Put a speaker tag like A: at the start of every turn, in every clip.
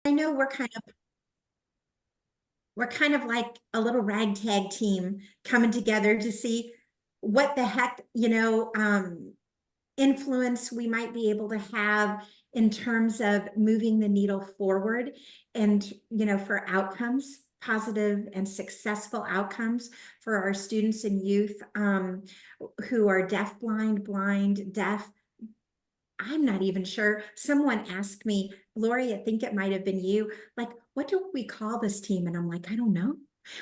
A: I know we're kind of like a little ragtag team coming together to see what the heck, influence we might be able to have in terms of moving the needle forward and, for outcomes, positive and successful outcomes for our students and youth who are deaf, blind, deaf. I'm not even sure. Someone asked me, Lori, I think it might have been you, like, what do we call this team? And I'm like, I don't know.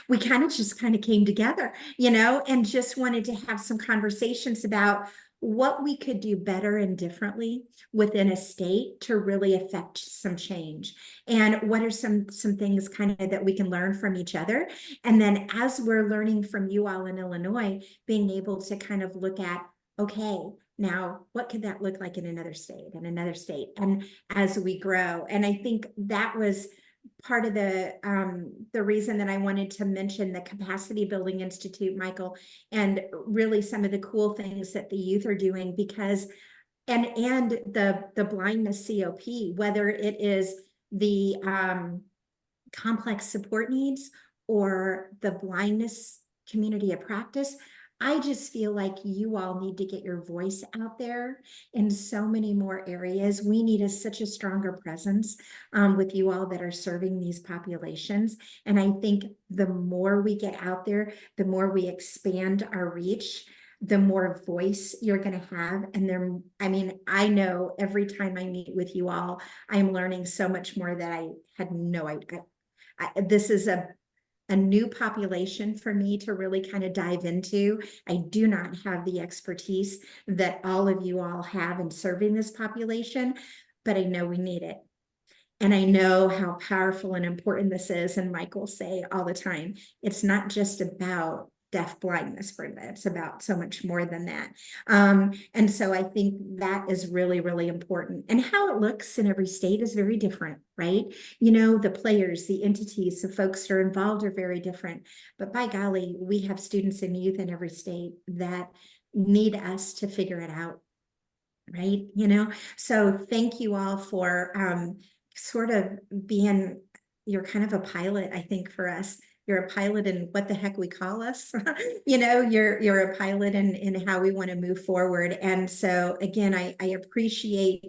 A: We kind of came together, and just wanted to have some conversations about what we could do better and differently within a state to really affect some change. And what are some things kind of that we can learn from each other. And then as we're learning from you all in Illinois, being able to kind of look at, okay, now, what could that look like in another state and another state? And as we grow, and I think that was part of the reason that I wanted to mention the Capacity Building Institute, Michael, and really some of the cool things that the youth are doing because and the blindness COP, whether it is the complex support needs or the blindness community of practice. I just feel like you all need to get your voice out there in so many more areas. We need such a stronger presence with you all that are serving these populations. And I think the more we get out there, the more we expand our reach, the more voice you're going to have. And I know every time I meet with you all, I'm learning so much more that I had no idea. This is a new population for me to really kind of dive into. I do not have the expertise that all of you all have in serving this population, but I know we need it. And I know how powerful and important this is. And Michael say all the time, it's not just about deaf blindness, Brenda. It's about so much more than that. And so I think that is really, really important. And how it looks in every state is very different, right? The players, the entities, the folks that are involved are very different. But by golly, we have students and youth in every state that need us to figure it out, right? So thank you all for sort of you're kind of a pilot, I think, for us. You're a pilot in what the heck we call us. You're a pilot in how we want to move forward. And so again, I appreciate,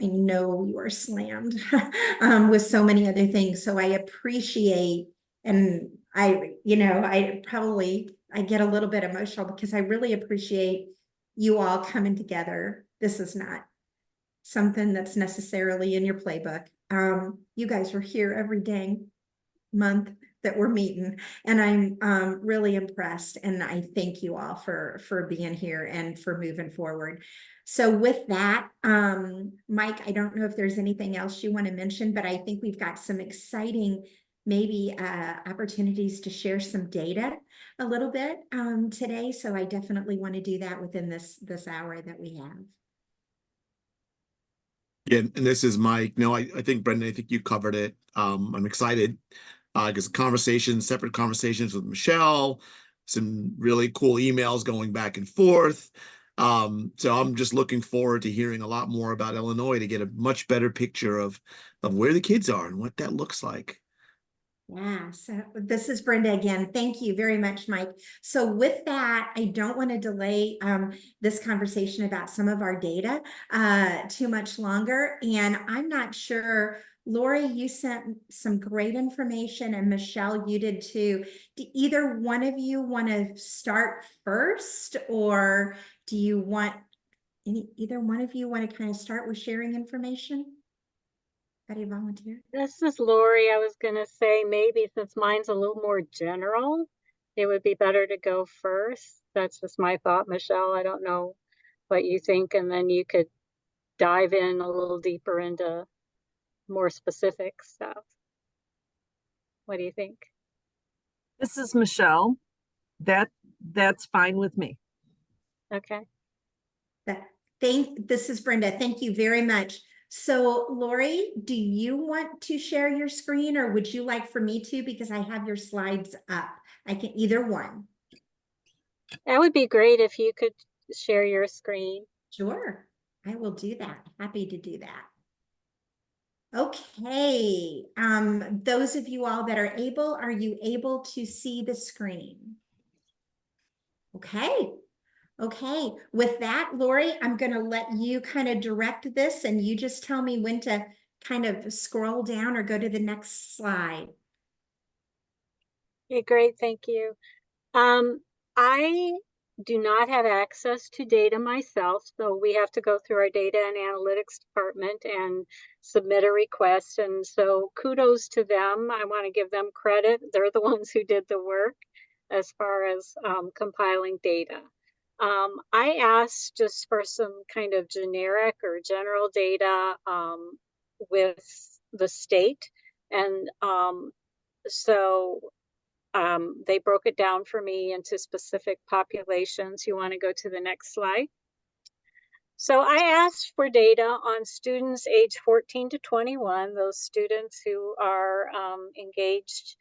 A: I know you are slammed with so many other things. So I appreciate, and I get a little bit emotional because I really appreciate you all coming together. This is not something that's necessarily in your playbook. You guys are here every dang month that we're meeting, and I'm really impressed, and I thank you all for being here and for moving forward. So with that, Mike, I don't know if there's anything else you want to mention, but I think we've got some exciting maybe opportunities to share some data a little bit today. So I definitely want to do that within this hour that we have.
B: Yeah, and this is Mike. No, I think Brendan, I think you covered it. I'm excited because separate conversations with Michelle, some really cool emails going back and forth. So I'm just looking forward to hearing a lot more about Illinois to get a much better picture of where the kids are and what that looks like.
A: Yeah, so this is Brenda again. Thank you very much, Mike. So with that, I don't want to delay this conversation about some of our data too much longer. And I'm not sure, Lori, you sent some great information, and Michelle, you did too. Do either one of you want to start first, or do you want either one of you want to kind of start with sharing information? How do you volunteer?
C: This is Lori. I was going to say maybe since mine's a little more general, it would be better to go first. That's just my thought, Michelle. I don't know what you think, and then you could dive in a little deeper into more specific stuff. What do you think?
D: This is Michelle. That's fine with me.
C: Okay.
A: This is Brenda. Thank you very much. So Lori, do you want to share your screen, or would you like for me to, because I have your slides up? I can either one.
C: That would be great if you could share your screen.
A: Sure, I will do that. Happy to do that. Okay, those of you all that are able, are you able to see the screen? Okay. Okay, with that, Lori, I'm going to let you kind of direct this and you just tell me when to kind of scroll down or go to the next slide.
C: Okay, great, thank you. I do not have access to data myself, so we have to go through our data and analytics department and submit a request. And so kudos to them. I want to give them credit. They're the ones who did the work as far as compiling data. I asked just for some kind of generic or general data with the state. And so they broke it down for me into specific populations. You want to go to the next slide? So I asked for data on students age 14 to 21, those students who are engaged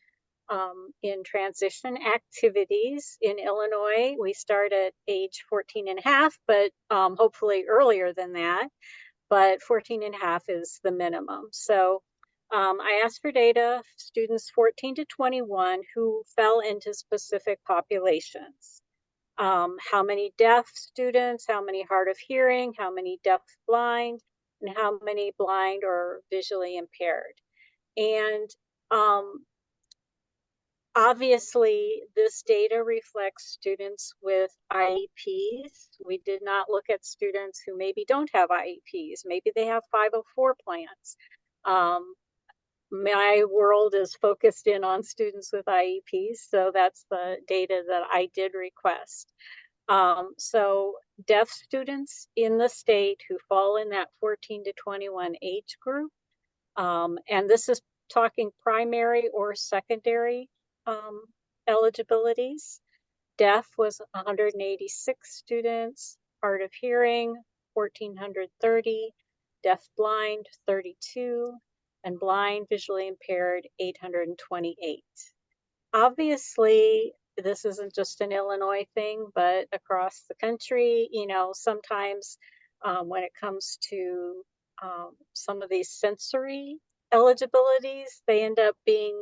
C: in transition activities. In Illinois, we start at age 14 and a half, but hopefully earlier than that. But 14 and a half is the minimum. So I asked for data, students 14 to 21 who fell into specific populations. How many deaf students, how many hard of hearing, how many deaf blind, and how many blind or visually impaired. And obviously, this data reflects students with IEPs. We did not look at students who maybe don't have IEPs. Maybe they have 504 plans. My world is focused in on students with IEPs, so that's the data that I did request. So deaf students in the state who fall in that 14 to 21 age group, and this is talking primary or secondary eligibilities. Deaf was 186 students, hard of hearing 1,430, deaf blind 32, and blind visually impaired 828. Obviously, this isn't just an Illinois thing, but across the country, you know, sometimes when it comes to some of these sensory eligibilities, they end up being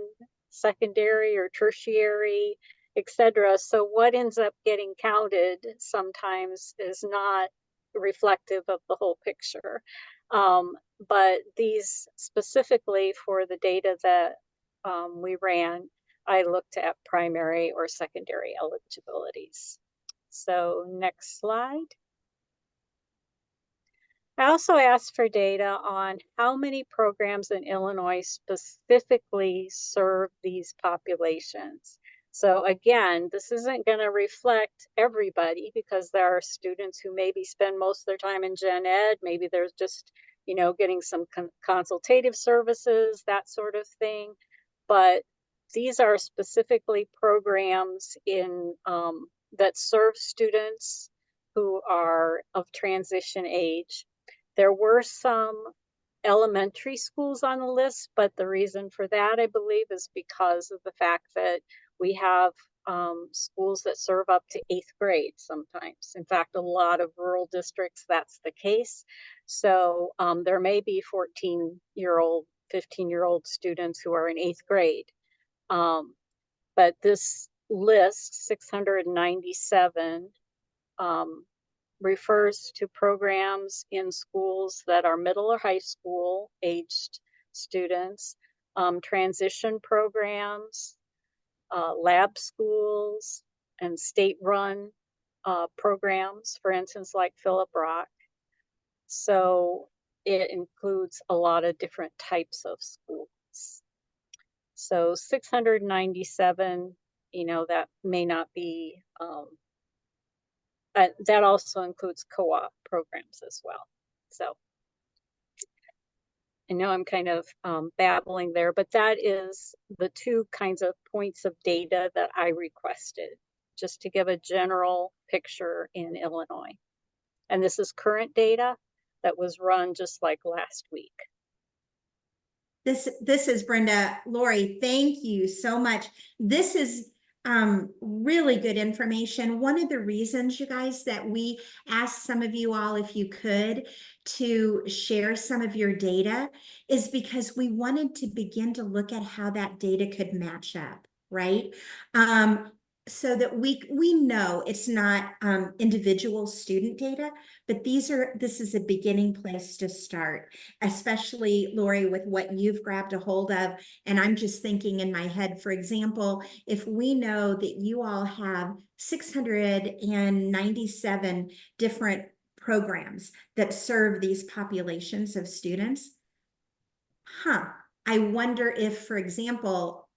C: secondary or tertiary, etc. So what ends up getting counted sometimes is not reflective of the whole picture. But these specifically for the data that we ran, I looked at primary or secondary eligibilities. So next slide. I also asked for data on how many programs in Illinois specifically serve these populations. So again, this isn't going to reflect everybody because there are students who maybe spend most of their time in gen ed. Maybe there's just, you know, getting some consultative services, that sort of thing. But these are specifically programs in that serve students who are of transition age. There were some elementary schools on the list, but the reason for that, I believe, is because of the fact that we have schools that serve up to 8th grade sometimes. In fact, a lot of rural districts, that's the case. So there may be 14-year-old, 15-year-old students who are in 8th grade. But this list, 697, refers to programs in schools that are middle or high school aged students, transition programs, lab schools, and state-run programs, for instance, like Philip Rock. So it includes a lot of different types of schools. So 697, you know, that may not be that also includes co-op programs as well. So I know I'm kind of babbling there, but that is the two kinds of points of data that I requested, just to give a general picture in Illinois. And this is current data that was run just like last week.
A: This is Brenda. Lori, thank you so much. This is Really good information. One of the reasons, you guys, that we asked some of you all if you could to share some of your data is because we wanted to begin to look at how that data could match up, right? So that we know it's not individual student data, but this is a beginning place to start, especially Lori, with what you've grabbed a hold of. And I'm just thinking in my head, for example, if we know that you all have 697 different programs that serve these populations of students, I wonder if, for example,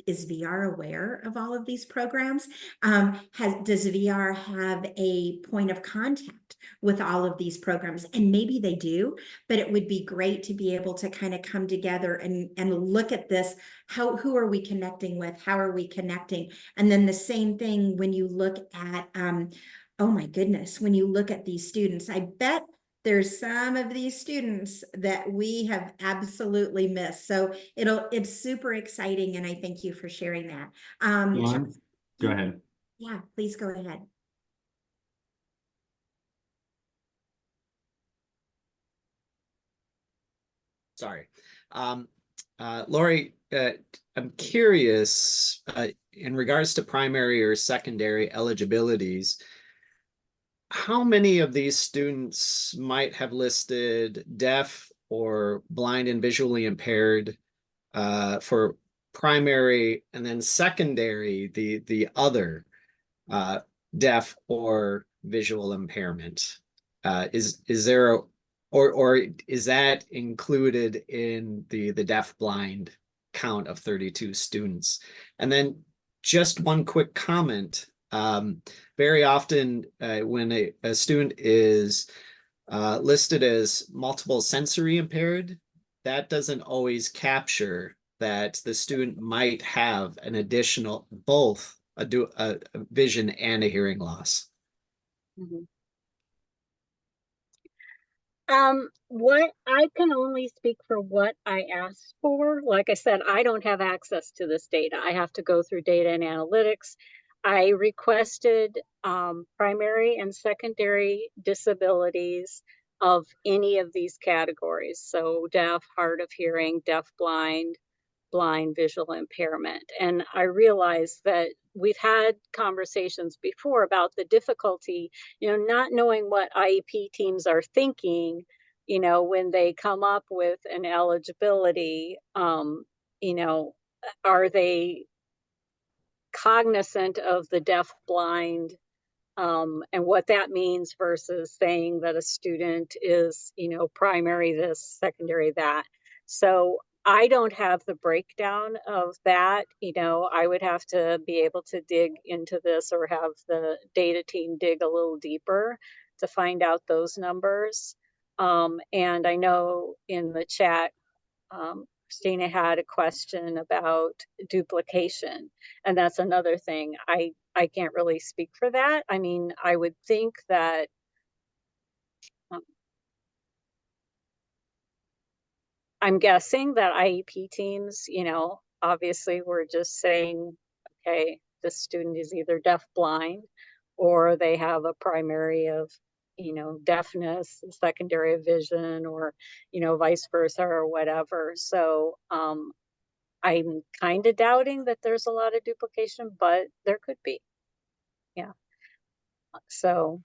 A: is VR aware of all of these programs? Does VR have a point of contact with all of these programs? And maybe they do, but it would be great to be able to kind of come together and look at this. Who are we connecting with? How are we connecting? And then the same thing when you look at, oh my goodness, when you look at these students, I bet there's some of these students that we have absolutely missed. So it's super exciting. And I thank you for sharing that.
E: Dawn, go ahead.
A: Yeah, please go ahead.
F: Sorry. Lori, I'm curious, in regards to primary or secondary eligibilities, how many of these students might have listed deaf or blind and visually impaired for primary, and then secondary, the other deaf or visual impairment? Is there a, or is that included in the deaf blind count of 32 students? And then just one quick comment. Very often when a student is listed as multiple sensory impaired, that doesn't always capture that the student might have an additional, both a vision and a hearing loss.
C: Mhm. What I can only speak for what I asked for. Like I said, I don't have access to this data. I have to go through data and analytics. I requested primary and secondary disabilities of any of these categories. So deaf, hard of hearing, deaf, blind, blind visual impairment. And I realized that we've had conversations before about the difficulty, not knowing what IEP teams are thinking, when they come up with an eligibility, are they cognizant of the deaf blind and what that means versus saying that a student is, primary this, secondary that. So I don't have the breakdown of that. I would have to be able to dig into this or have the data team dig a little deeper to find out those numbers. And I know in the chat, Christina had a question about duplication, and that's another thing. I can't really speak for that. I mean, I would think that I'm guessing that IEP teams, obviously we're just saying, okay, this student is either deaf blind or they have a primary of, deafness, secondary of vision, or, vice versa or whatever. So I'm kind of doubting that there's a lot of duplication, but there could be. Yeah. So,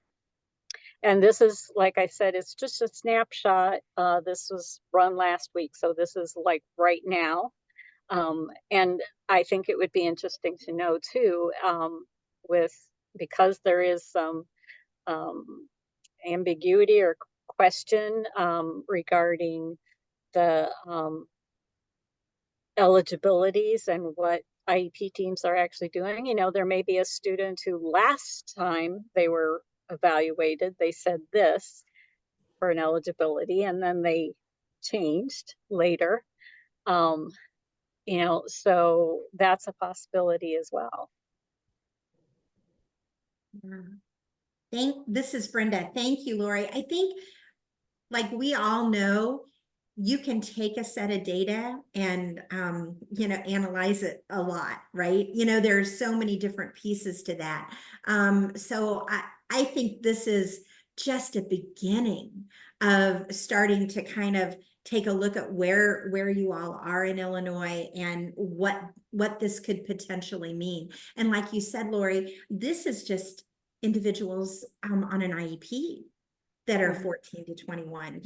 C: and this is, like I said, it's just a snapshot. This was run last week, so this is like right now. And I think it would be interesting to know too, because there is some ambiguity or question regarding the eligibilities and what IEP teams are actually doing. There may be a student who last time they were evaluated, they said this for an eligibility, and then they changed later. So that's a possibility as well.
A: This is Brenda. Thank you, Lori. I think, like we all know, you can take a set of data and, analyze it a lot, right? There's so many different pieces to that. So I think this is just a beginning of starting to kind of take a look at where you all are in Illinois and what this could potentially mean. And like you said, Lori, this is just individuals on an IEP that are 14 to 21,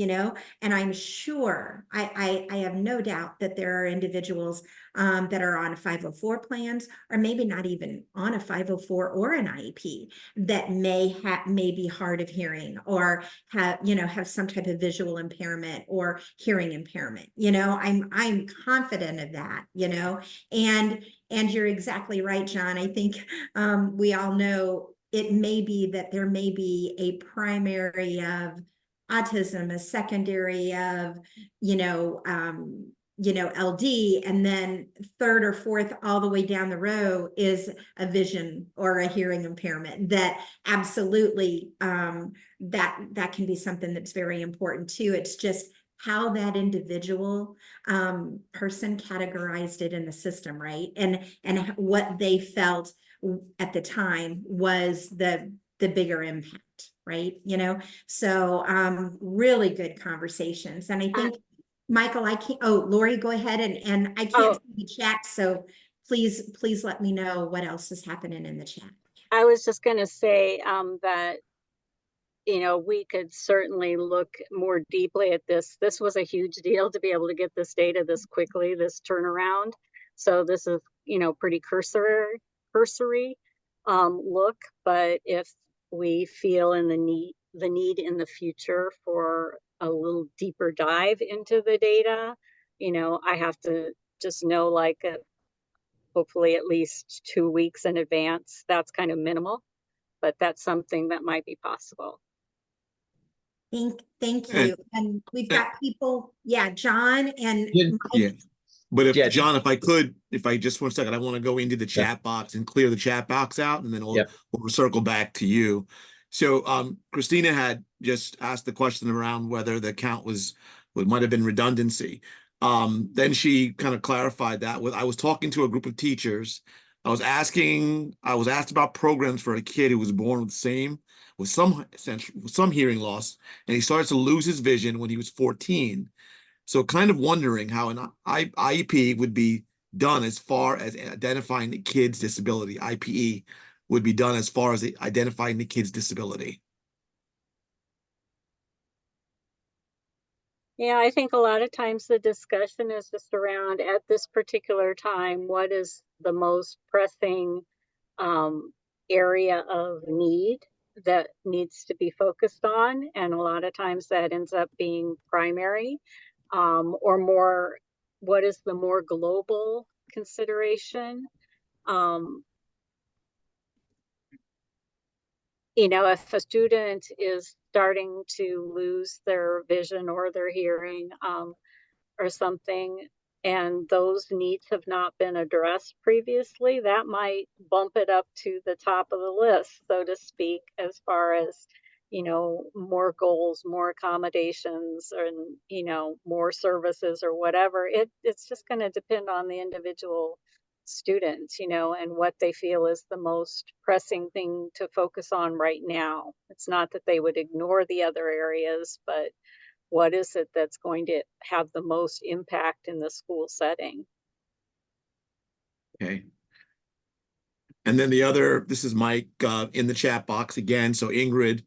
A: and I'm sure, I have no doubt that there are individuals that are on 504 plans, or maybe not even on a 504 or an IEP, that may be hard of hearing, or have some type of visual impairment or hearing impairment. I'm confident of that, and you're exactly right, John. I think we all know it may be that there may be a primary of autism, a secondary of, LD, and then third or fourth all the way down the row is a vision or a hearing impairment. That absolutely, that can be something that's very important too. It's just how that individual person categorized it in the system, right? And what they felt at the time was the bigger impact, right? So really good conversations. And I think, Michael, Lori, go ahead, and I can't see the chat, so please let me know what else is happening in the chat.
C: I was just going to say that we could certainly look more deeply at this. This was a huge deal to be able to get this data this quickly, this turnaround. So this is, pretty cursory look, but if we feel in the need in the future for a little deeper dive into the data, I have to just know, like, hopefully at least 2 weeks in advance. That's kind of minimal, but that's something that might be possible.
A: Thank you. And we've got people, John and
B: Yeah. But
F: Yeah.
B: John, if I just 1 second, I want to go into the chat box and clear the chat box out, and then we'll circle back to you. So Christina had just asked the question around whether the count might have been redundancy. Then she kind of clarified that I was talking to a group of teachers. I was asked about programs for a kid who was born with some hearing loss, and he started to lose his vision when he was 14. So kind of wondering how an IEP would be done as far as identifying the kid's disability. IPE would be done as far as identifying the kid's disability.
C: Yeah, I think a lot of times the discussion is just around, at this particular time, what is the most pressing area of need that needs to be focused on. And a lot of times that ends up being primary, or more, what is the more global consideration? If a student is starting to lose their vision or their hearing or something, and those needs have not been addressed previously, that might bump it up to the top of the list, so to speak, as far as, more goals, more accommodations, and, more services or whatever. It's just going to depend on the individual student, and what they feel is the most pressing thing to focus on right now. It's not that they would ignore the other areas, but what is it that's going to have the most impact in the school setting?
B: Okay. And then this is Mike in the chat box again. So Ingrid,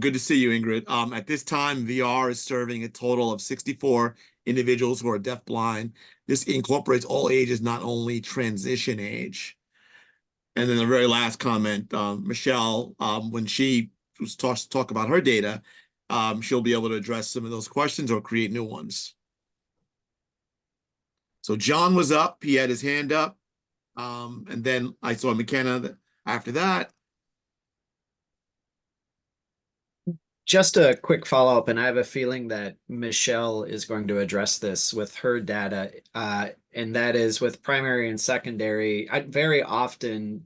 B: good to see you, Ingrid. At this time, VR is serving a total of 64 individuals who are deafblind. This incorporates all ages, not only transition age. And then the very last comment, Michelle, when she talk about her data, she'll be able to address some of those questions or create new ones. So John was up, he had his hand up. And then I saw McKenna after that.
F: Just a quick follow-up, and I have a feeling that Michelle is going to address this with her data, and that is with primary and secondary. Very often,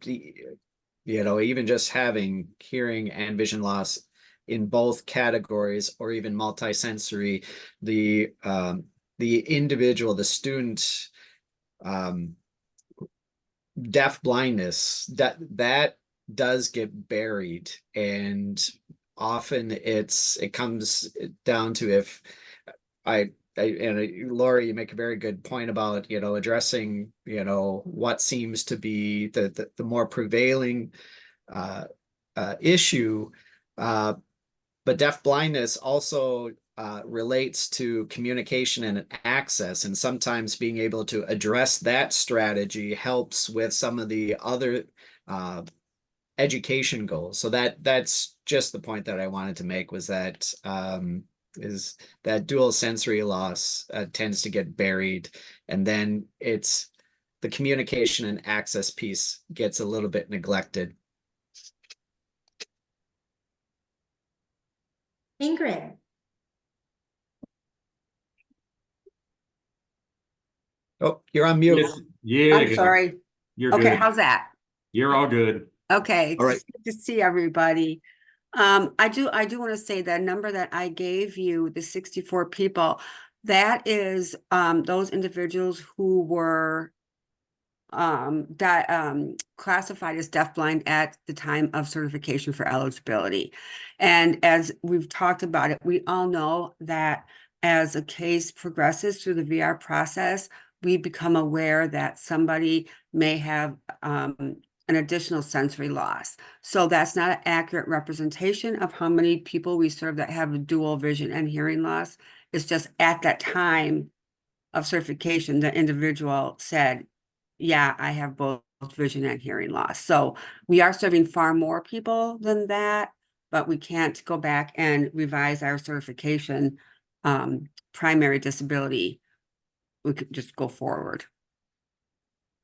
F: even just having hearing and vision loss in both categories or even multisensory, the individual, the student, deaf blindness, that does get buried, and often it comes down to if Lori, you make a very good point about, addressing, what seems to be the more prevailing issue. But deaf blindness also relates to communication and access, and sometimes being able to address that strategy helps with some of the other education goals. So that's just the point that I wanted to make, was that is that dual sensory loss tends to get buried, and then it's the communication and access piece gets a little bit neglected.
A: Ingrid.
F: Oh, you're on mute.
E: Yes. Yeah.
G: I'm sorry.
E: You're
G: Okay,
E: good.
G: how's that?
E: You're all good.
G: Okay,
B: All right.
G: it's good to see everybody. I do want to say that number that I gave you, the 64 people, that is those individuals who were classified as deafblind at the time of certification for eligibility. And as we've talked about it, we all know that as a case progresses through the VR process, we become aware that somebody may have an additional sensory loss. So that's not an accurate representation of how many people we serve that have dual vision and hearing loss. It's just at that time of certification, the individual said, yeah, I have both vision and hearing loss. So we are serving far more people than that, but we can't go back and revise our certification primary disability. We could just go forward.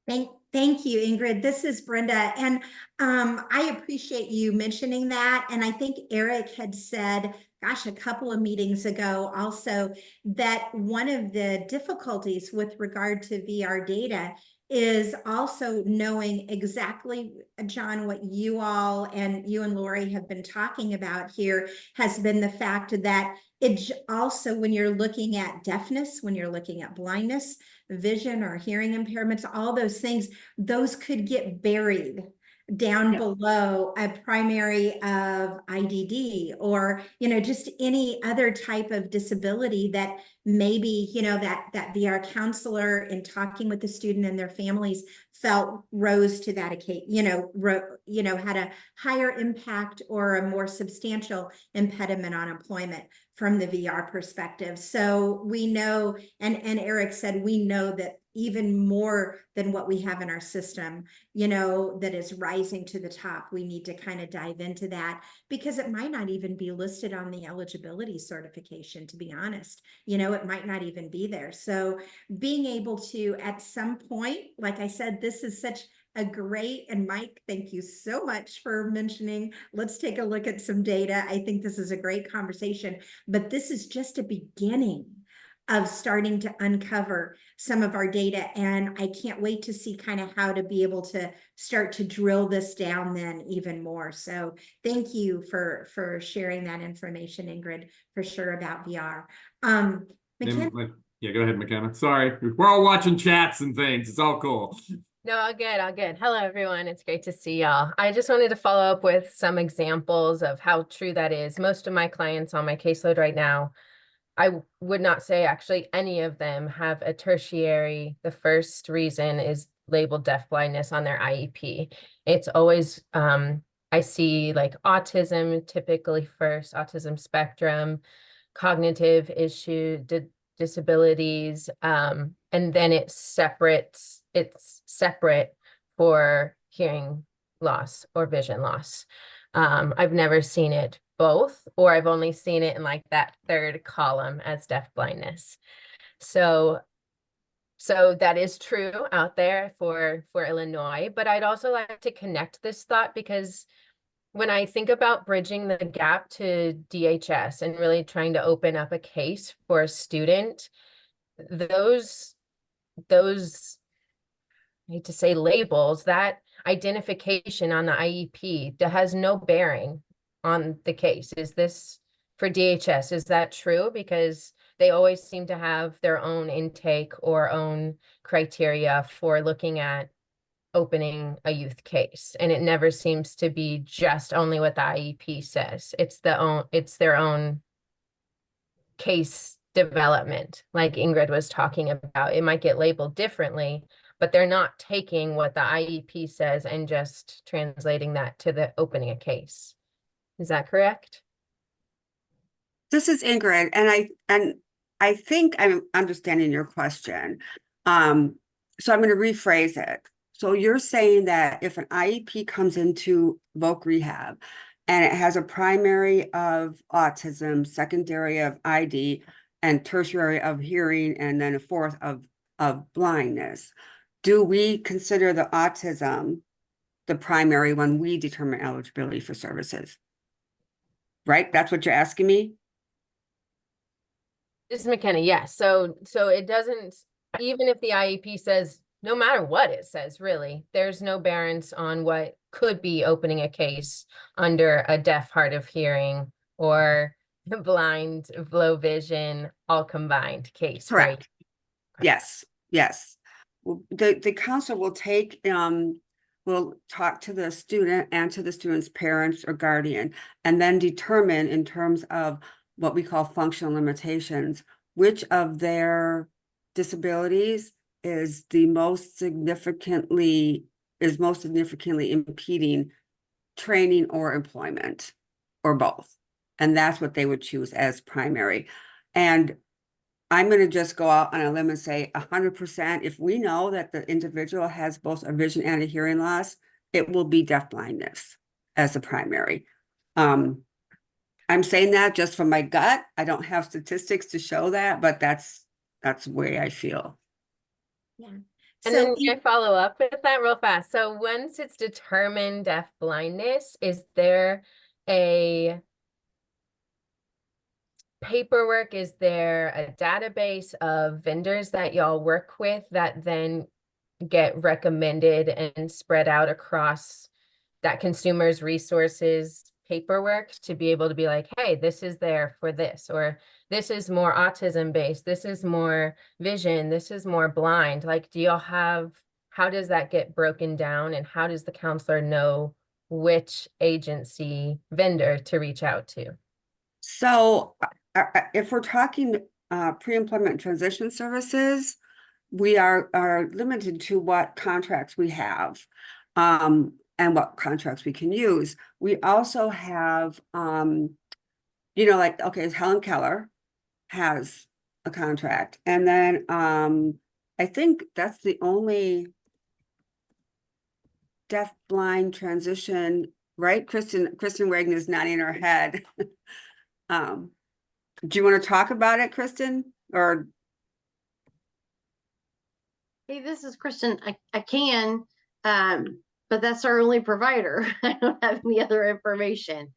A: Thank you, Ingrid. This is Brenda, and I appreciate you mentioning that. And I think Eric had said, gosh, a couple of meetings ago also, that one of the difficulties with regard to VR data is also knowing exactly, John, what you and Lori have been talking about here has been the fact that it also, when you're looking at deafness, when you're looking at blindness, vision or hearing impairments, all those things, those could get buried down below a primary of IDD, or, just any other type of disability that maybe, that VR counselor, in talking with the student and their families, felt rose to that occasion, had a higher impact or a more substantial impediment on employment from the VR perspective. So we know, and Eric said, we know that even more than what we have in our system, that is rising to the top, we need to kind of dive into that, because it might not even be listed on the eligibility certification, to be honest. It might not even be there. So being able to, at some point, like I said, this is such a great, and Mike, thank you so much for mentioning, let's take a look at some data. I think this is a great conversation, but this is just a beginning of starting to uncover some of our data. And I can't wait to see kind of how to be able to start to drill this down then even more. So thank you for sharing that information, Ingrid, for sure, about VR. McKenna?
E: Yeah, go ahead, McKenna. Sorry. We're all watching chats and things. It's all cool.
H: No, all good, all good. Hello, everyone. It's great to see y'all. I just wanted to follow up with some examples of how true that is. Most of my clients on my caseload right now, I would not say actually any of them have a tertiary. The first reason is labeled deafblindness on their IEP. It's always, I see like autism typically first, autism spectrum, cognitive issue, disabilities, and then it's separate for hearing loss or vision loss. I've never seen it both, or I've only seen it in like that third column as deafblindness. So that is true out there for Illinois, but I'd also like to connect this thought, because when I think about bridging the gap to DHS and really trying to open up a case for a student, those I hate to say labels, that identification on the IEP that has no bearing on the case. Is this for DHS? Is that true? Because they always seem to have their own intake or own criteria for looking at opening a youth case. And it never seems to be just only what the IEP says. It's their own case development, like Ingrid was talking about. It might get labeled differently, but they're not taking what the IEP says and just translating that to the opening a case. Is that correct?
G: This is Ingrid, and I think I'm understanding your question. So I'm going to rephrase it. So you're saying that if an IEP comes into voc rehab and it has a primary of autism, secondary of ID, and tertiary of hearing, and then a fourth of blindness, do we consider the autism the primary when we determine eligibility for services? Right? That's what you're asking me?
H: This is McKenna, yes. So it doesn't, even if the IEP says, no matter what it says, really, there's no bearance on what could be opening a case under a deaf, hard of hearing or the blind, low vision, all combined case, right?
G: Correct. Yes, yes. The counselor will will talk to the student and to the student's parents or guardian, and then determine in terms of what we call functional limitations, which of their disabilities is most significantly impeding training or employment, or both. And that's what they would choose as primary. And I'm going to just go out on a limb and say 100%. If we know that the individual has both a vision and a hearing loss, it will be deafblindness as a primary. I'm saying that just from my gut. I don't have statistics to show that, but that's the way I feel.
A: Yeah.
H: And then can I follow up with that real fast? So once it's determined deaf blindness, is there a paperwork? Is there a database of vendors that y'all work with that then get recommended and spread out across that consumer's resources paperwork to be able to be like, hey, this is there for this, or this is more autism based, this is more vision, this is more blind? Like, do y'all have, how does that get broken down, and how does the counselor know which agency vendor to reach out to?
G: So if we're talking pre-employment transition services, we are limited to what contracts we have and what contracts we can use. We also have, like, okay, Helen Keller has a contract. And then I think that's the only deaf blind transition, right? Kristen Wagner is nodding her head. Do you want to talk about it, Kristen? Or
I: hey, this is Kristen. I can, but that's our only provider. I don't have any other information.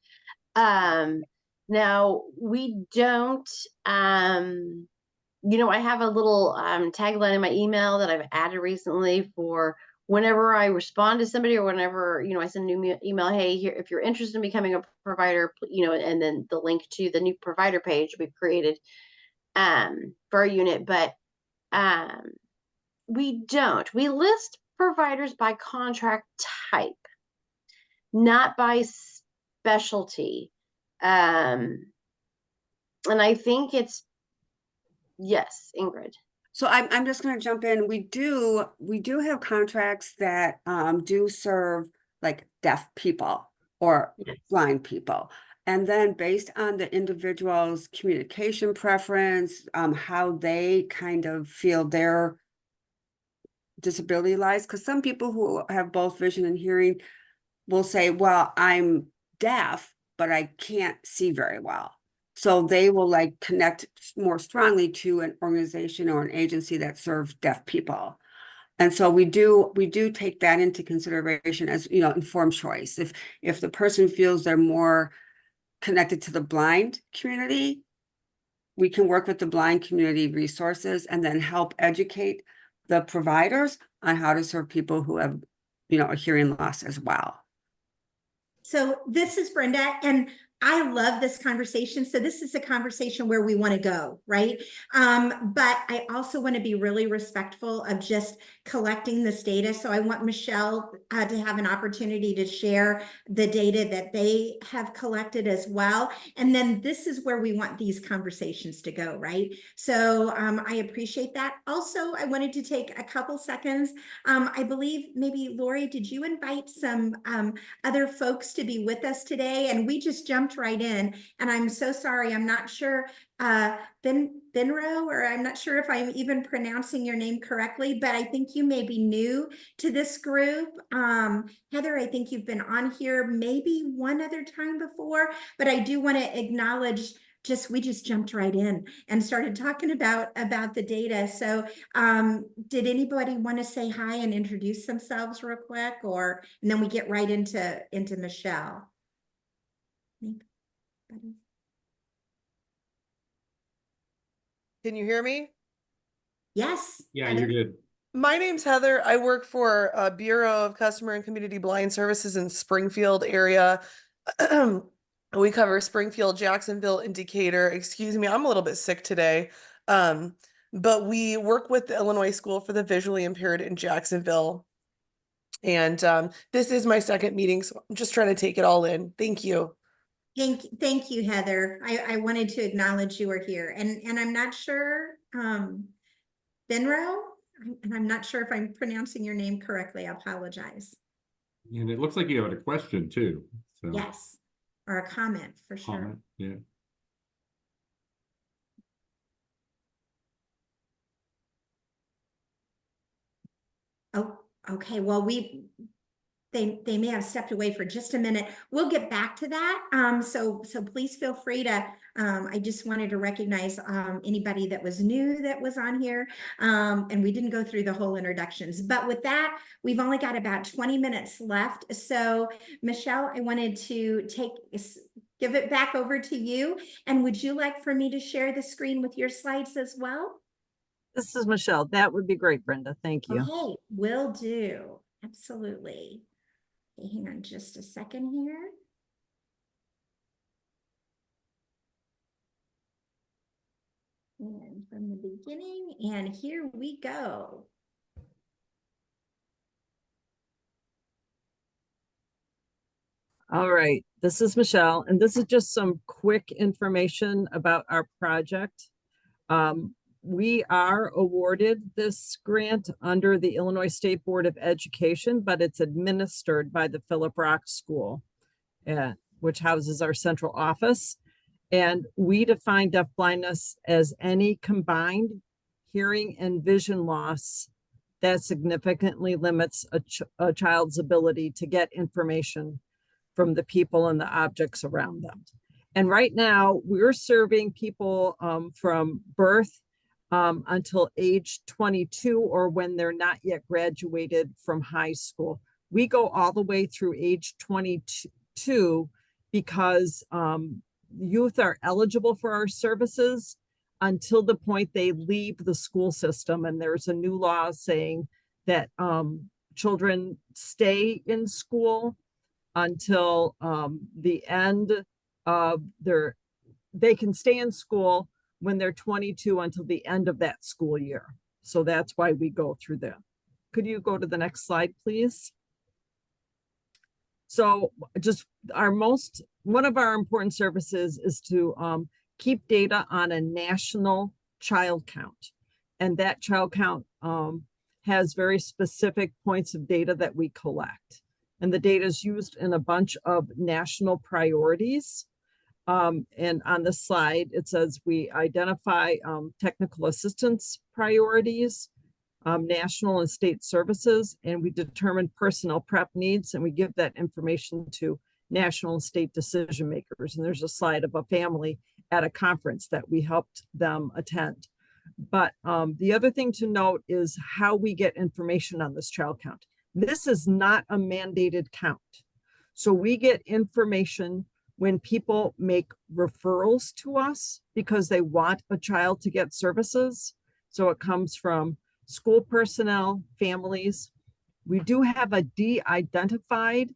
I: Now we don't, I have a little tagline in my email that I've added recently for whenever I respond to somebody, or whenever, I send a new email, hey, here, if you're interested in becoming a provider, and then the link to the new provider page we've created for our unit. But we we list providers by contract type, not by specialty. And I think it's, yes, Ingrid.
G: so I'm just going to jump in. We do have contracts that do serve like deaf people or blind people. And then based on the individual's communication preference, how they kind of feel their disability lies, because some people who have both vision and hearing will say, well, I'm deaf, but I can't see very well. So they will like connect more strongly to an organization or an agency that serves deaf people. And so we do take that into consideration as, informed choice. If the person feels they're more connected to the blind community, we can work with the blind community resources and then help educate the providers on how to serve people who have, a hearing loss as well.
A: So this is Brenda, and I love this conversation. So this is a conversation where we want to go, right? But I also want to be really respectful of just collecting this data. So I want Michelle to have an opportunity to share the data that they have collected as well. And then this is where we want these conversations to go, right? So I appreciate that. Also, I wanted to take a couple seconds. I believe maybe Lori, did you invite some other folks to be with us today? And we just jumped right in, and I'm so sorry, I'm not sure Benro, or I'm not sure if I'm even pronouncing your name correctly, but I think you may be new to this group. Heather, I think you've been on here maybe one other time before, but I do want to acknowledge we just jumped right in and started talking about the data. So did anybody want to say hi and introduce themselves real quick, and then we get right into Michelle? Anybody?
J: Can you hear me?
A: Yes.
E: Yeah,
A: Heather.
E: you're good.
J: My name's Heather. I work for Bureau of Customer and Community Blind Services in Springfield area. We cover Springfield, Jacksonville, and Decatur. Excuse me, I'm a little bit sick today. But we work with the Illinois School for the Visually Impaired in Jacksonville. And this is my second meeting, so I'm just trying to take it all in. Thank you.
A: Thank you, Heather. I wanted to acknowledge you were here, and I'm not sure, Benro, and I'm not sure if I'm pronouncing your name correctly. I apologize.
E: And it looks like you have a question too. So
A: Yes, or a comment for sure.
E: comment, yeah.
A: Oh, okay. Well, they may have stepped away for just a minute. We'll get back to that. So please feel free to, I just wanted to recognize anybody that was new that was on here. And we didn't go through the whole introductions, but with that, we've only got about 20 minutes left. So Michelle, I wanted to give it back over to you. And would you like for me to share the screen with your slides as well?
D: This is Michelle. That would be great, Brenda. Thank you.
A: Okay, will do. Absolutely. Okay, hang on just a second here. And from the beginning, and here we go.
D: All right, this is Michelle, and this is just some quick information about our project. We are awarded this grant under the Illinois State Board of Education, but it's administered by the Philip Rock School, which houses our central office. And we define deafblindness as any combined hearing and vision loss that significantly limits a child's ability to get information from the people and the objects around them. And right now, we're serving people from birth until age 22, or when they're not yet graduated from high school. We go all the way through age 22 because youth are eligible for our services until the point they leave the school system. And there's a new law saying that children stay in school until the end of they can stay in school when they're 22 until the end of that school year. So that's why we go through that. Could you go to the next slide, please? So just one of our important services is to keep data on a national child count. And that child count has very specific points of data that we collect. And the data is used in a bunch of national priorities. And on the slide, it says we identify technical assistance priorities, national and state services, and we determine personnel prep needs, and we give that information to national and state decision makers. And there's a slide of a family at a conference that we helped them attend. But the other thing to note is how we get information on this child count. This is not a mandated count. So we get information when people make referrals to us because they want a child to get services. So it comes from school personnel, families. We do have a de-identified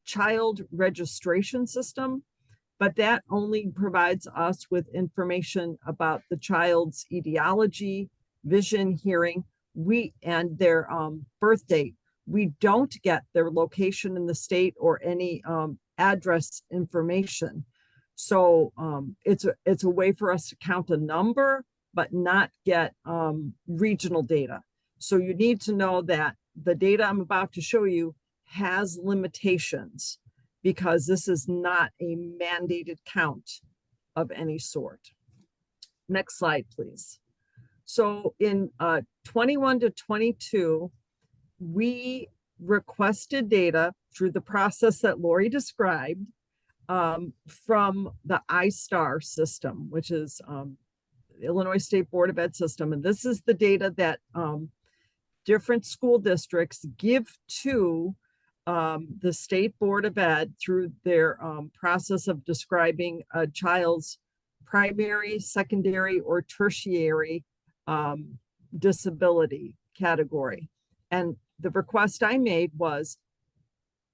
D: child registration system, but that only provides us with information about the child's etiology, vision, hearing, and their birth date. We don't get their location in the state or any address information. So it's a way for us to count a number, but not get regional data. So you need to know that the data I'm about to show you has limitations because this is not a mandated count of any sort. Next slide, please. So in 21 to 22, we requested data through the process that Lori described from the iStar system, which is the Illinois State Board of Ed system. And this is the data that different school districts give to the State Board of Ed through their process of describing a child's primary, secondary, or tertiary disability category. And the request I made was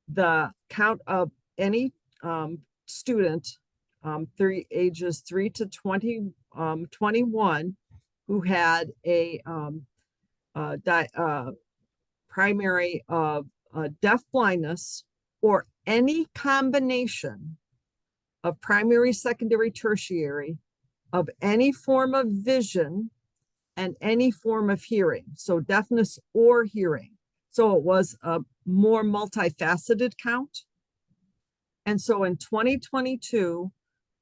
D: the count of any student ages 3 to 21 who had a primary of deaf blindness or any combination of primary, secondary, tertiary of any form of vision and any form of hearing. So deafness or hearing. So it was a more multifaceted count. And so in 2022,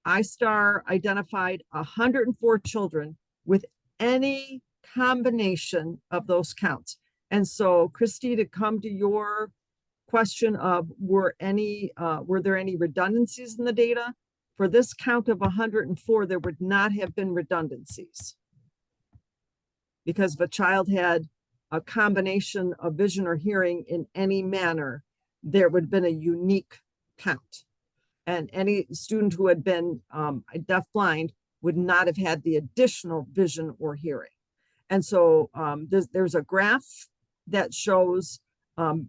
D: iStar identified 104 children with any combination of those counts. And so, Christy, to come to your question of were there any redundancies in the data? For this count of 104, there would not have been redundancies. Because if a child had a combination of vision or hearing in any manner, there would have been a unique count. And any student who had been deafblind would not have had the additional vision or hearing. And so there's a graph that shows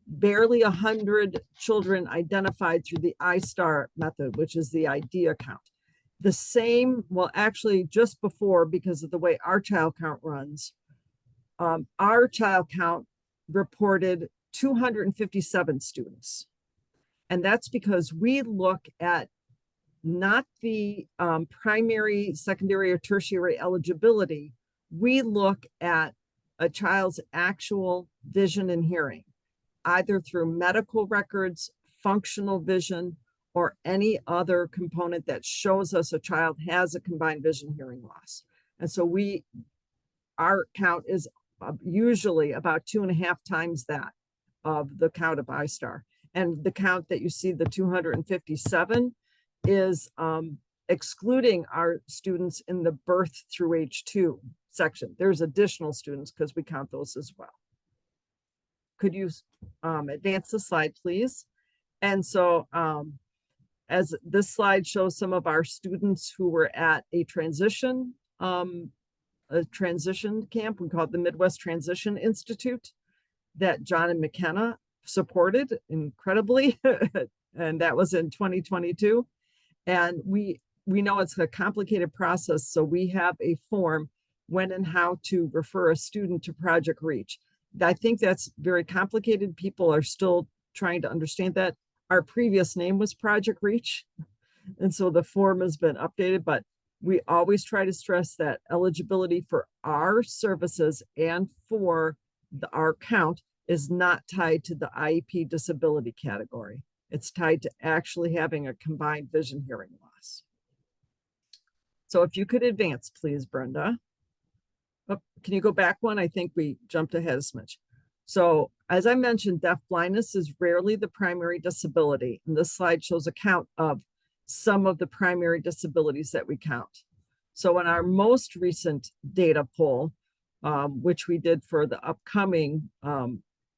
D: barely 100 children identified through the iStar method, which is the IDEA count. The same, well, actually just before, because of the way our child count runs, our child count reported 257 students. And that's because we look at not the primary, secondary, or tertiary eligibility. We look at a child's actual vision and hearing, either through medical records, functional vision, or any other component that shows us a child has a combined vision hearing loss. And so our count is usually about 2.5 times that of the count of iStar. And the count that you see, the 257, is excluding our students in the birth through age 2 section. There's additional students because we count those as well. Could you advance the slide, please? And so as this slide shows some of our students who were at a transition camp, we call it the Midwest Transition Institute, that John and McKenna supported incredibly, and that was in 2022. And we know it's a complicated process, so we have a form when and how to refer a student to Project Reach. I think that's very complicated. People are still trying to understand that. Our previous name was Project Reach, and so the form has been updated, but we always try to stress that eligibility for our services and for our count is not tied to the IEP disability category. It's tied to actually having a combined vision hearing loss. So if you could advance, please, Brenda. Oh, can you go back one? I think we jumped ahead a smidge. So as I mentioned, deaf blindness is rarely the primary disability. And this slide shows a count of some of the primary disabilities that we count. So in our most recent data poll, which we did for the upcoming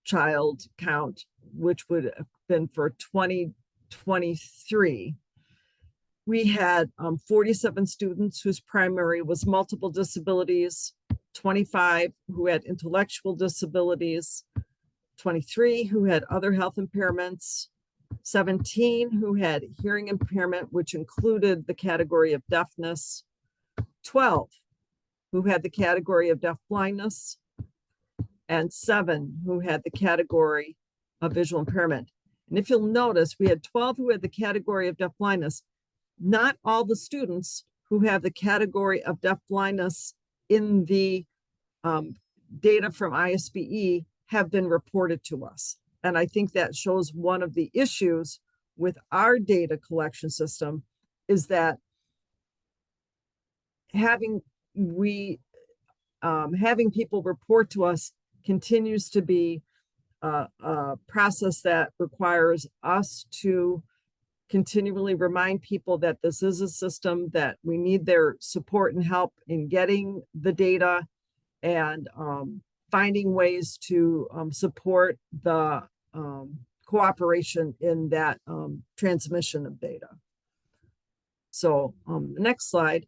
D: child count, which would have been for 2023, we had 47 students whose primary was multiple disabilities, 25 who had intellectual disabilities, 23 who had other health impairments, 17 who had hearing impairment, which included the category of deafness, 12 who had the category of deaf blindness, and 7 who had the category of visual impairment. And if you'll notice, we had 12 who had the category of deaf blindness. Not all the students who have the category of deaf blindness in the data from ISBE have been reported to us. And I think that shows one of the issues with our data collection system is that having people report to us continues to be a process that requires us to continually remind people that this is a system, that we need their support and help in getting the data and finding ways to support the cooperation in that transmission of data. So the next slide,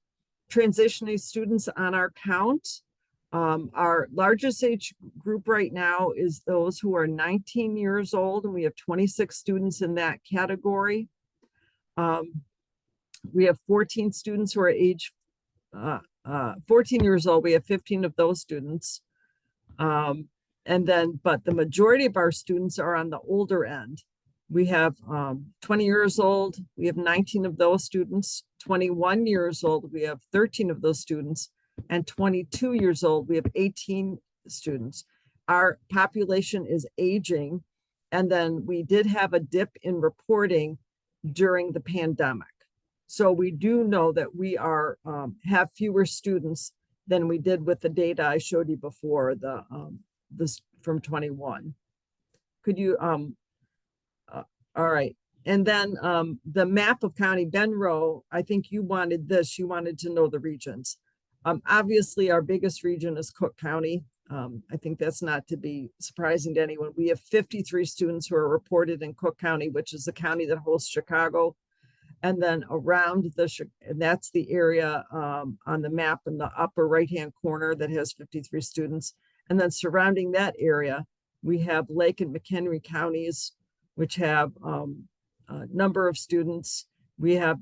D: transitioning students on our count. Our largest age group right now is those who are 19 years old, and we have 26 students in that category. We have 14 students who are age 14 years old. We have 15 of those students. And then, but the majority of our students are on the older end. We have 20 years old, we have 19 of those students, 21 years old, we have 13 of those students, and 22 years old, we have 18 students. Our population is aging, and then we did have a dip in reporting during the pandemic. So we do know that we are have fewer students than we did with the data I showed you before, the this from 21. Could you all right, and then the map of County Benroe, I think you wanted this, you wanted to know the regions. Obviously our biggest region is Cook County. I think that's not to be surprising to anyone. We have 53 students who are reported in Cook County, which is the county that hosts Chicago. And then around and that's the area on the map in the upper right-hand corner that has 53 students. And then surrounding that area, we have Lake and McHenry counties, which have a number of students. We have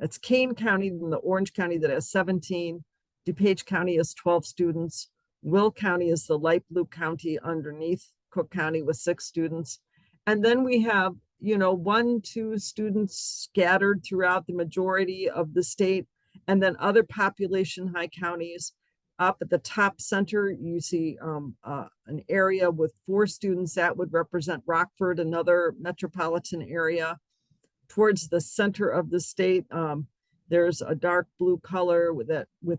D: it's Kane County in the Orange County that has 17. DuPage County has 12 students. Will County is the light blue county underneath Cook County with 6 students. And then we have, you know, 1-2 students scattered throughout the majority of the state, and then other population high counties. Up at the top center, you see an area with 4 students that would represent Rockford, another metropolitan area. Towards the center of the state, there's a dark blue color with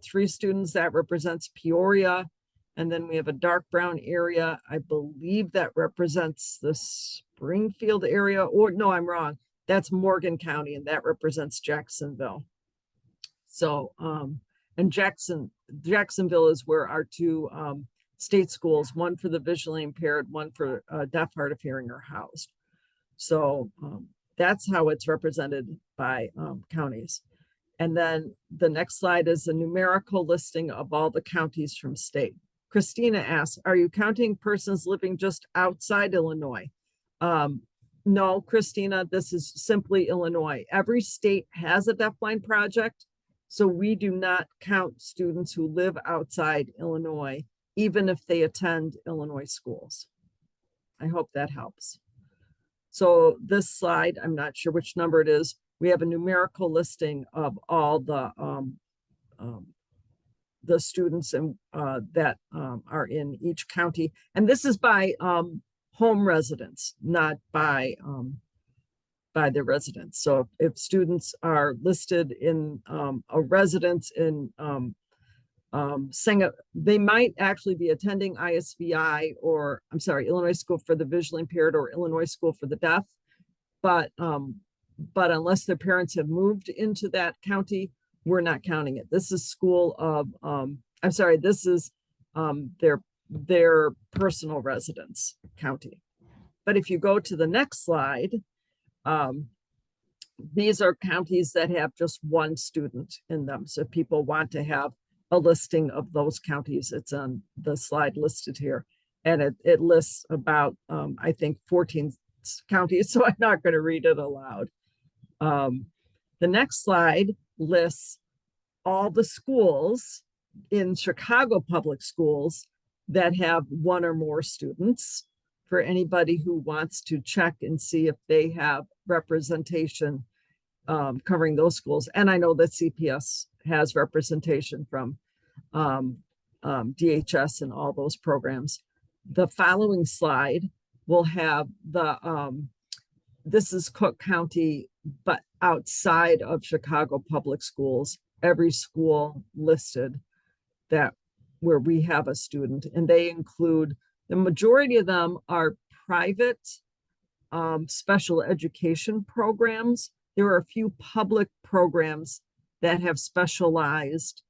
D: 3 students that represents Peoria. And then we have a dark brown area. I believe that represents the Springfield area, or no, I'm wrong. That's Morgan County, and that represents Jacksonville. So, and Jacksonville is where our 2 state schools, one for the visually impaired, one for deaf, hard of hearing, are housed. So that's how it's represented by counties. And then the next slide is a numerical listing of all the counties from state. Christina asks, are you counting persons living just outside Illinois? No, Christina, this is simply Illinois. Every state has a deafblind project, so we do not count students who live outside Illinois, even if they attend Illinois schools. I hope that helps. So this slide, I'm not sure which number it is. We have a numerical listing of all the students and that are in each county, and this is by home residence, not by the residents. So if students are listed in a residence in they might actually be attending ISVI, or I'm sorry, Illinois School for the Visually Impaired or Illinois School for the Deaf, but unless their parents have moved into that county, we're not counting it. This is school of I'm sorry, this is their personal residence county. But if you go to the next slide, these are counties that have just 1 student in them. So if people want to have a listing of those counties, it's on the slide listed here. And it lists about, I think 14 counties, so I'm not going to read it aloud. The next slide lists all the schools in Chicago public schools that have one or more students, for anybody who wants to check and see if they have representation covering those schools. And I know that CPS has representation from DHS and all those programs. The following slide will have this is Cook County, but outside of Chicago public schools, every school listed that where we have a student, and they include, the majority of them are private special education programs. There are a few public programs that have specialized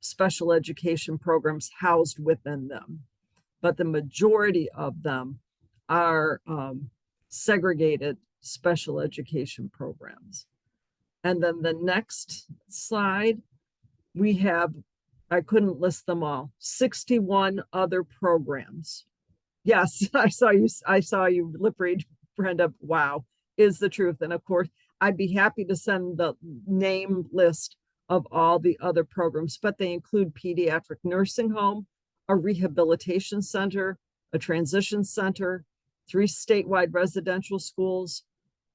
D: special education programs housed within them, but the majority of them are segregated special education programs. And then the next slide, we have, I couldn't list them all, 61 other programs. Yes, I saw you lip read, Brenda. Wow, is the truth. And of course, I'd be happy to send the name list of all the other programs, but they include pediatric nursing home, a rehabilitation center, a transition center, 3 statewide residential schools,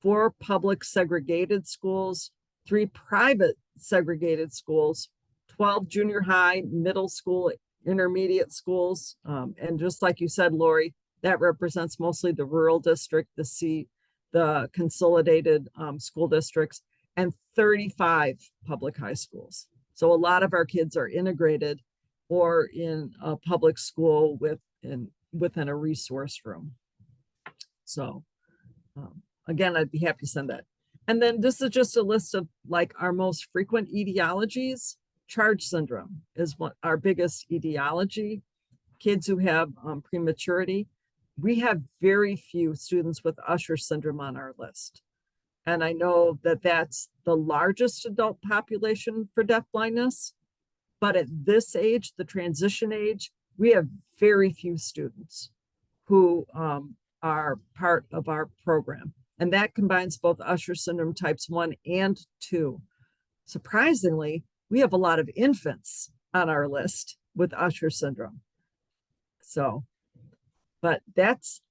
D: 4 public segregated schools, 3 private segregated schools, 12 junior high, middle school, intermediate schools. And just like you said, Lori, that represents mostly the rural district, the consolidated school districts, and 35 public high schools. So a lot of our kids are integrated or in a public school within a resource room. So again, I'd be happy to send that. And then this is just a list of like our most frequent etiologies. Charge syndrome is our biggest etiology. Kids who have prematurity. We have very few students with Usher syndrome on our list. And I know that that's the largest adult population for deafblindness. But at this age, the transition age, we have very few students who are part of our program. And that combines both Usher syndrome types 1 and 2. Surprisingly, we have a lot of infants on our list with Usher syndrome. So, but that's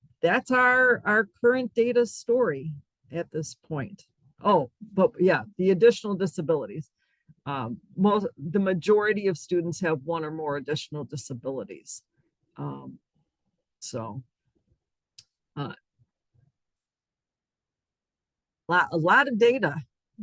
D: our current data story at this point. Oh, but yeah, the additional disabilities. The majority of students have 1 or more additional disabilities. A lot of data.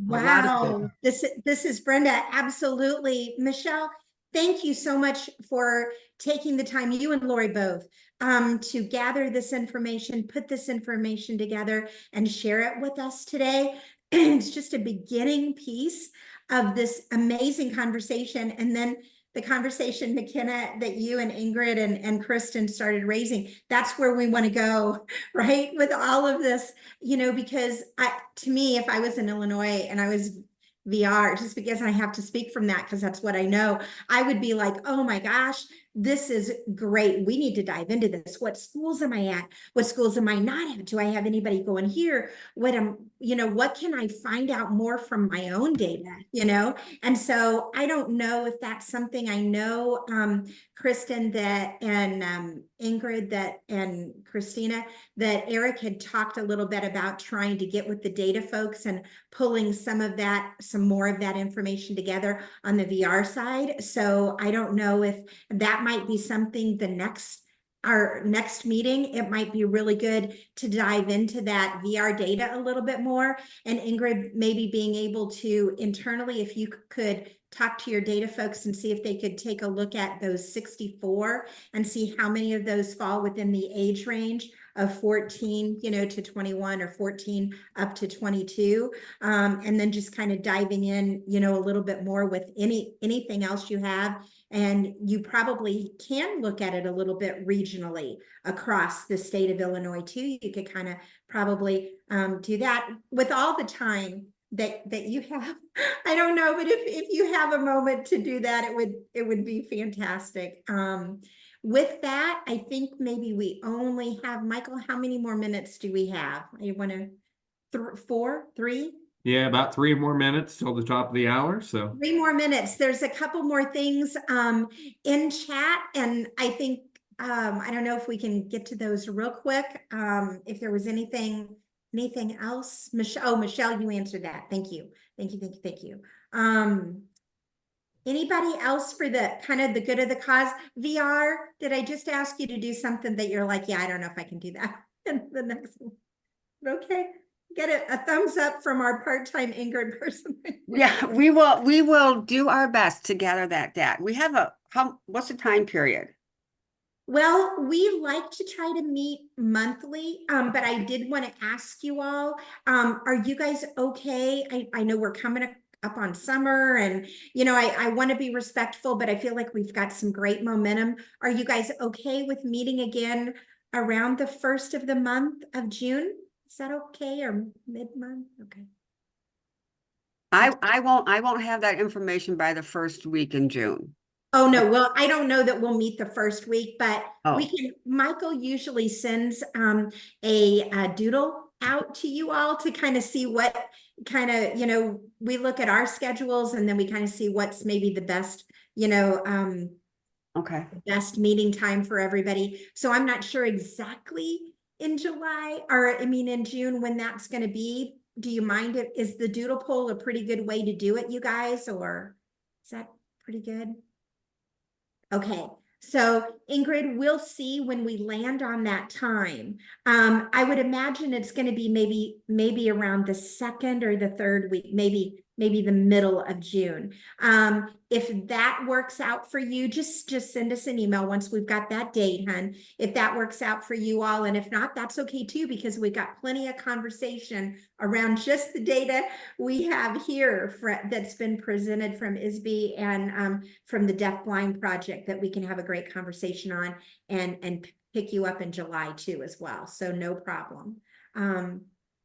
A: Wow, this is Brenda. Absolutely. Michelle, thank you so much for taking the time, you and Lori both, to gather this information, put this information together and share it with us today. It's just a beginning piece of this amazing conversation. And then the conversation, McKenna, that you and Ingrid and Kristen started raising, that's where we want to go, right? With all of this, because to me, if I was in Illinois and I was VR, just because I have to speak from that, because that's what I know, I would be like, oh my gosh, this is great. We need to dive into this. What schools am I at? What schools am I not at? Do I have anybody going here? What can I find out more from my own data, And so I don't know if that's something. I know, Kristen and Ingrid and Christina, that Eric had talked a little bit about trying to get with the data folks and pulling some more of that information together on the VR side. So I don't know if that might be something our next meeting. It might be really good to dive into that VR data a little bit more. And Ingrid, maybe being able to internally, if you could talk to your data folks and see if they could take a look at those 64 and see how many of those fall within the age range of 14, to 21, or 14 up to 22. And then just kind of diving in, a little bit more with anything else you have. And you probably can look at it a little bit regionally across the state of Illinois too. You could kind of probably do that with all the time that you have. I don't know, but if you have a moment to do that, it would be fantastic. with that, I think maybe we only have, Michael, how many more minutes do we have? You want to, 4, 3?
E: Yeah, about 3 more minutes till the top of the hour. So
A: 3 more minutes. There's a couple more things in chat, and I think I don't know if we can get to those real quick. If there was anything else, Michelle. Oh, Michelle, you answered that. Thank you. Thank you. Thank you. Thank you. Anybody else for the kind of the good of the cause? VR, did I just ask you to do something that you're like, yeah, I don't know if I can do that in the next one? Okay. Get a thumbs up from our part-time Ingrid person.
G: Yeah, we will do our best to gather that data. We have what's the time period?
A: Well, we like to try to meet monthly, but I did want to ask you all, are you guys okay? I know we're coming up on summer, and I want to be respectful, but I feel like we've got some great momentum. Are you guys okay with meeting again around the 1st of the month of June? Is that okay, or mid-month? Okay.
G: I won't have that information by the first week in June.
A: Oh, no. Well, I don't know that we'll meet the first week, but we
G: Oh.
A: can, Michael usually sends a doodle out to you all to kind of see what kind of, we look at our schedules, and then we kind of see what's maybe the best,
G: Okay.
A: best meeting time for everybody. So I'm not sure exactly in July, or I mean in June, when that's going to be. Do you mind if, is the doodle poll a pretty good way to do it, you guys, or is that pretty good? Okay, so Ingrid, we'll see when we land on that time. I would imagine it's going to be maybe around the 2nd or the 3rd week, maybe the middle of June. If that works out for you, just send us an email once we've got that date, hun. If that works out for you all, and if not, that's okay too, because we've got plenty of conversation around just the data we have here that's been presented from ISB and from the Deafblind Project that we can have a great conversation on and pick you up in July too as well. So no problem.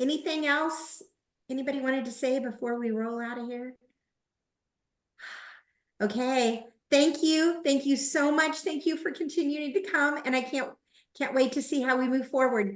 A: Anything else anybody wanted to say before we roll out of here? Okay, thank you. Thank you so much. Thank you for continuing to come. And I can't wait to see how we move forward.